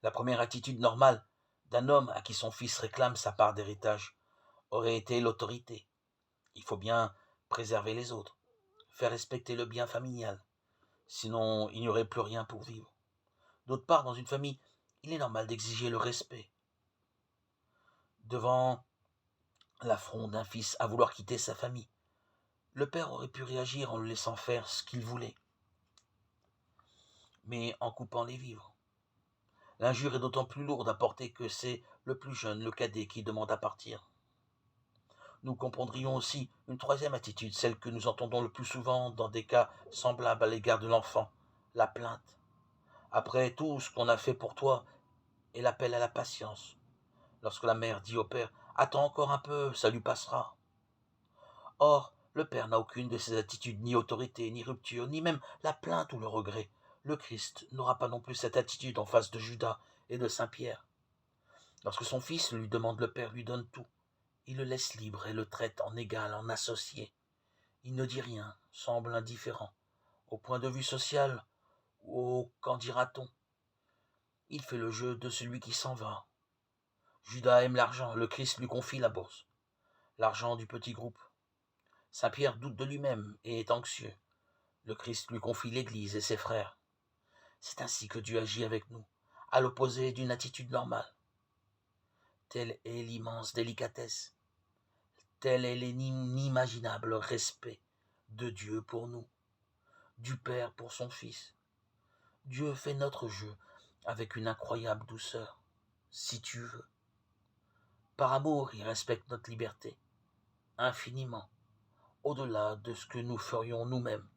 La première attitude normale d'un homme à qui son fils réclame sa part d'héritage aurait été l'autorité. Il faut bien préserver les autres, faire respecter le bien familial, sinon il n'y aurait plus rien pour vivre. D'autre part, dans une famille, il est normal d'exiger le respect. Devant l'affront d'un fils à vouloir quitter sa famille, le père aurait pu réagir en le laissant faire ce qu'il voulait, mais en coupant les vivres. L'injure est d'autant plus lourde à porter que c'est le plus jeune, le cadet, qui demande à partir. Nous comprendrions aussi une troisième attitude, celle que nous entendons le plus souvent dans des cas semblables à l'égard de l'enfant, la plainte. Après tout ce qu'on a fait pour toi, et l'appel à la patience. Lorsque la mère dit au père « Attends encore un peu, ça lui passera ». Or, le père n'a aucune de ces attitudes, ni autorité, ni rupture, ni même la plainte ou le regret. Le Christ n'aura pas non plus cette attitude en face de Judas et de Saint-Pierre. Lorsque son fils lui demande, le père lui donne tout. Il le laisse libre et le traite en égal, en associé. Il ne dit rien, semble indifférent. Au point de vue social, ou au qu'en dira-t-on. Il fait le jeu de celui qui s'en va. Judas aime l'argent, le Christ lui confie la bourse. L'argent du petit groupe. Saint-Pierre doute de lui-même et est anxieux. Le Christ lui confie l'Église et ses frères. C'est ainsi que Dieu agit avec nous, à l'opposé d'une attitude normale. Telle est l'immense délicatesse, tel est l'inimaginable respect de Dieu pour nous, du Père pour son Fils. Dieu fait notre jeu avec une incroyable douceur, si tu veux. Par amour, il respecte notre liberté, infiniment, au-delà de ce que nous ferions nous-mêmes.